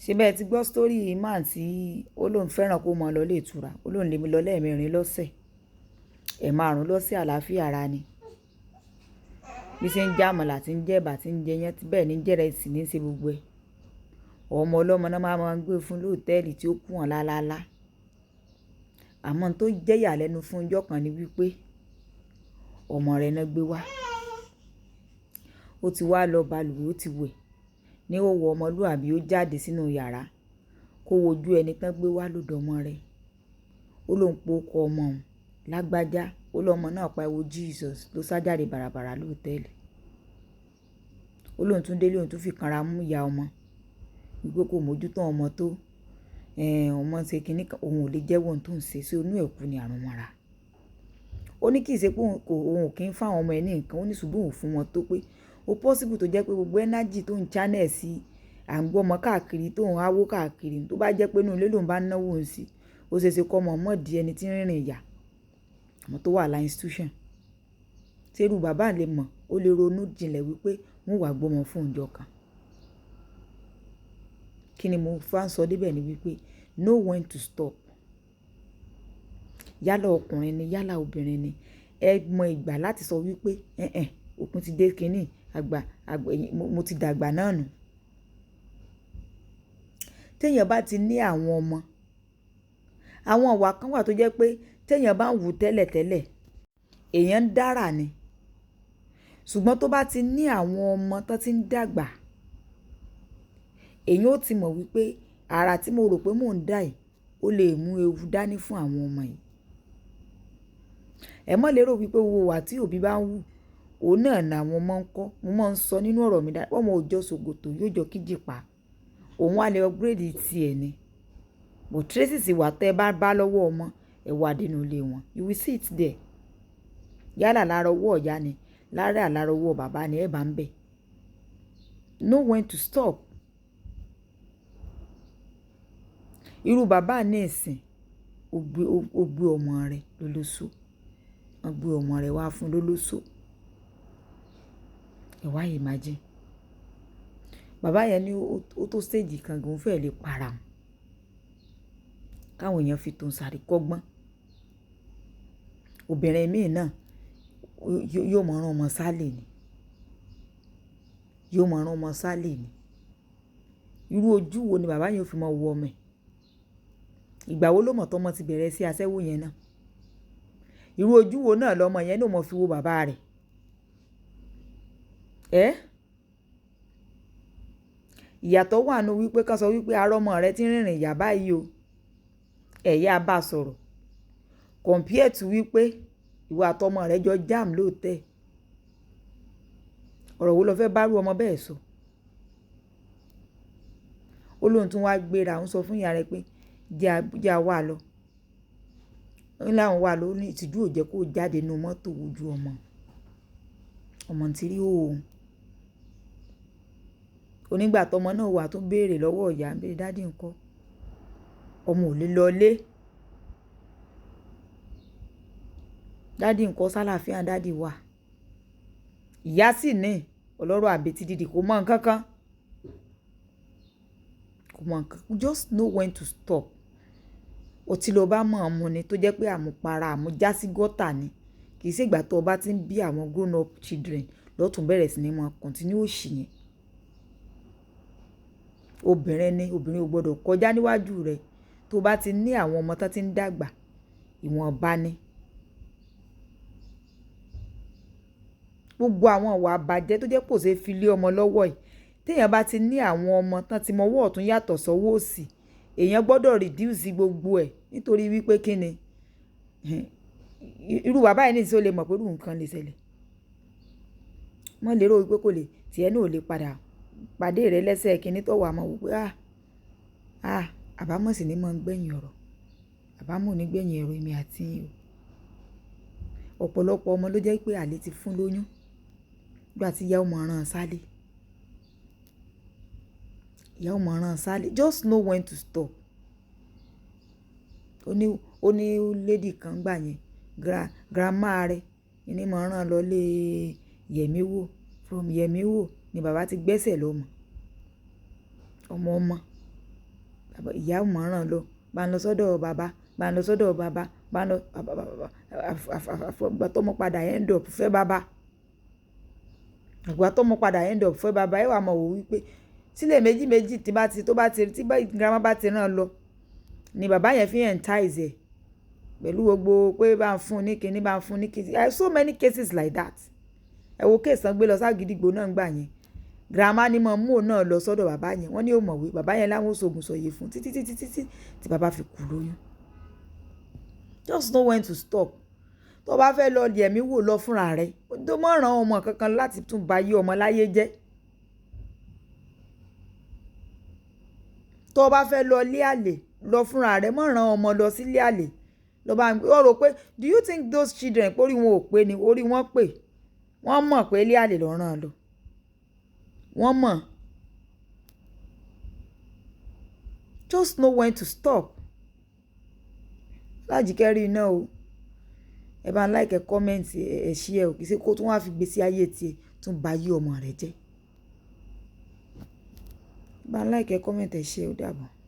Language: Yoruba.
Síbẹ̀ ti gbọ́ sítórì man tí ó lóun fẹ́ràn kó mọ lọ ilé ìtura, ó lóun lè mi lọ lẹ́ẹ̀mẹrin lọ́sẹ̀, ẹ̀ẹ̀márùn lọ́sẹ̀ àlàáfíà ara ni. Bí ṣe ń jẹ àmàlà tí ń jẹ ẹ̀bà tí ń jẹ iyán bẹ́ẹ̀ ni ń jẹ ìrẹsì ní í ṣe gbogbo ẹ̀. Ọmọ ọlọ́mọ náà máa ń gbé fún lóòtẹ́ẹ̀lì tí ó kù wọ́n lálálá. Àmọ́ tó jẹ́ ìyàlẹ́nu fún ọjọ́ kan ni wípé ọmọ rẹ̀ náà gbé wá. Ó ti wá lọ balùwẹ̀ ó ti wẹ̀ ní òwò ọmọlúàbí ó jáde sínú yàrá kó wojú ẹni tán gbé wá lọ́dọ̀ ọmọ rẹ̀. Ó lóun po ọkọ ọmọ òun lágbájá, ó lọ́mọ náà pariwo Jesus ló sá jáde bàràbàrà lóòtẹ́ẹ̀lì. Ó lóun tún délé òun tún fi kanra mú ìyá ọmọ wípé kò mójútó ọmọ tó ọmọ ṣe kinní kan òun ò lè jẹ́wọ́ ohun tó ń ṣe sí inú ẹ̀kú ni àrùn mọ́ra. Ó ní kì í ṣe pé òun ò kí ń fáwọn ọmọ ẹ̀ ní nǹkan, ó ní ṣùgbọ́n òun fún wọn tó pé ó possible tó jẹ́ pé gbogbo energy tó ń channel sí à ń gbọ́ ọmọ káàkiri tó ń háwó káàkiri tó bá jẹ́ pé inú ilé lòun bá náwó ń sí ó ṣe é ṣe kọ́ ọmọ mọ́ di ẹni tí ń rìnrìn ìyà àmọ́ tó wà lá institution. Tẹ́rù bàbá lè mọ̀ ó lè ronú jinlẹ̀ wípé wọ́n wà gbọ́mọ fún ọjọ́ kan. Kí ni mo fà ń sọ débẹ̀ ni wípé know when to stop. Yálà ọkùnrin ni yálà obìnrin ni ẹ mọ ìgbà láti sọ wípé òpin ti dé kínní àgbà mo ti dàgbà náà nù. Téèyàn bá ti ní àwọn ọmọ àwọn ìwà kan wà tó jẹ́ pé téèyàn bá ń wù tẹ́lẹ̀tẹ́lẹ̀ èèyàn ń dára ni ṣùgbọ́n tó bá ti ní àwọn ọmọ tó ti ń dàgbà èèyàn ó ti mọ̀ wípé àrà tí mo rò pé mò ń dà yìí ó lè mú ewu dání fún àwọn ọmọ yìí. Ẹ mọ́ lérò wípé owó wà tí òbí bá ń wù òun náà ni àwọn ọmọ ń kọ́. Mo máa ń sọ nínú ọ̀rọ̀ mi dáadáa ọmọ òòjọ́ ṣògòtò yóò jọ kíjìpá òun á lè upgrade tiẹ̀ ni. But traces ìwà tẹ́ bá lọ́wọ́ ọmọ ẹ wà nínú ilé wọn you will see it there. Yálà lára ọwọ́ ìyá ni lára ọwọ́ bàbá ni ẹ bá ń bẹ̀. Know when to stop. Irú bàbá ní ìsìn ó gbé ọmọ rẹ̀ lólóso wọ́n gbé ọmọ rẹ̀ wá fún lólóso ẹ wá imagine. Bàbá yẹn ní ó tó stage kan gan fẹ́ lè para wọn káwọn èèyàn fi tó ń sáré kọ́gbọ́n. Obìnrin míì náà yóò mọ̀ rán ọmọ sálè ni yóò mọ̀ rán ọmọ sálè ni. Irú ojú wo ni bàbá yẹn ò fi mọ wo ọmọ ẹ̀? Ìgbà wo ló mọ̀ tọ́mọ ti bẹ̀rẹ̀ sí aṣẹ́wó yẹn náà? Irú ojú wo náà lọmọ yẹn náà mọ̀ fi wo bàbá rẹ̀? Ìyàtọ̀ wà nù wípé ká sọ wípé arọ́mọ rẹ ti ń rìnrìn ìyà báyìí o ẹ̀yà bá sọ̀rọ̀ compare to wípé ìwà àtọmọ rẹ jọ jam lóòótẹ́ ọ̀rọ̀ wo ló fẹ́ bá rú ọmọ bẹ́ẹ̀ sọ? Ó lóun tún wá gbéra ń sọ fún ìyá rẹ̀ pé jẹ́ àwa lọ ń láwọn wà ló ní ìtìjú ò jẹ́ kó jáde nínú mọ́tò ojú ọmọ tí rí òun. Onígbà tọmọ náà wà tún béèrè lọ́wọ́ ìyá ń béèrè dádì ńkọ́ ọmọ ò lè lọ ilé dádì ńkọ́ sálàáfíà dádì wà. Ìyá sì ní ọlọ́rọ̀ àbètí dídì kò mọ nǹkan kan kò mọ nǹkan. Just know when to stop. Ọtí ló bá mọ̀ ọmọ ni tó jẹ́ pé àmupara àmujásí gọ́tà ni kì í ṣègbà tó o bá ti ń bí àwọn grown up children lọ́tún bẹ̀rẹ̀ sí ní mọ continue òṣì yẹn. Obìnrin ò gbọ́dọ̀ kọjá níwájú rẹ̀ tó bá ti ní àwọn ọmọ tó ti ń dàgbà ìwọ̀nba ni. Gbogbo àwọn ìwà àbàjẹ́ tó jẹ́ kò ṣeé fi lé ọmọ lọ́wọ́ yìí téèyàn bá ti ní àwọn ọmọ tán ti mọ ọwọ́ ọ̀tún yàtọ̀ sọ́wọ́ òsì èèyàn gbọ́dọ̀ reduce gbogbo ẹ̀ nítorí wípé kí ni irú bàbá yìí nìyí ó lè mọ̀ pé irú nǹkan lè ṣẹlẹ̀. Wọ́n lérò wípé kò lè tiẹ̀ náà ò lè padà pàdé rẹ lẹ́sẹ̀ kínní tó wà mọ́ wípé àbámọ̀ sì ni mọ́ ń gbẹ̀yìn ọ̀rọ̀ àbámọ̀ ní gbẹ̀yìn ẹ̀rọ èmi àti yín o. Ọ̀pọ̀lọpọ̀ ọmọ ló jẹ́ pé àlè ti fún lóyún nígbà tí ìyá ọmọ rán sálé ìyá ọmọ rán sálé. Just know when to stop. Ó ní lady kan gbà yẹn grandma rẹ̀ ní mọ̀ rán lọ lé yẹ̀mí wò from yẹ̀mí wò ni bàbá ti gbẹ́sẹ̀ lọ́mọ ọmọ ìyá ò mọ̀ ràn lọ bá ń lọ sọ́dọ̀ bàbá bá ń lọ sọ́dọ̀ bàbá bá ń lọ àgbà tọ́mọ padà end up fẹ́ bàbá àgbà tọ́mọ padà end up fẹ́ bàbá ẹ wà mọ̀ wò wípé sílẹ̀ méjì tí grandma bá ti ràn lọ ni bàbá yẹn fi entice ẹ̀ pẹ̀lú gbogbo pé bá ń fún ní kinní bá ń fún ní kinní. I have so many cases like that. Ẹ wo kéèsì tán gbé lọ ságídígbò náà ń gbà yẹn grandma ni mo mú òun náà lọ sọ́dọ̀ bàbá yẹn wọ́n ní ó mọ̀wé bàbá yẹn láwọn oṣoògùn sọ̀yè fún títí tí bàbá fi kú lóyún. Just know when to stop. Tó bá fẹ́ lọ yẹ̀mí wò lọ fúnra rẹ̀ tó mọ̀ ràn ọmọ kankan láti tún ba yé ọmọ láyé jẹ́. Tó bá fẹ́ lọ lé àlè lọ fúnra rẹ̀ mọ̀ ràn ọmọ lọ sí lé àlè lọ bá ń gbé ó rò pé do you think those children pé orí wọn ò pé ni orí wọn pé wọ́n mọ̀ pé lé àlè lọ ràn lọ wọ́n mọ̀. Just know when to stop. Lájíkẹ́ rí iná o ẹ bá ń like ẹ comment ẹ share o kì í ṣe kó tún wá fi gbèsè ayé tiẹ̀ tún ba yé ọmọ rẹ̀ jẹ́. Bá ń like ẹ comment ẹ share ó dàbọ̀.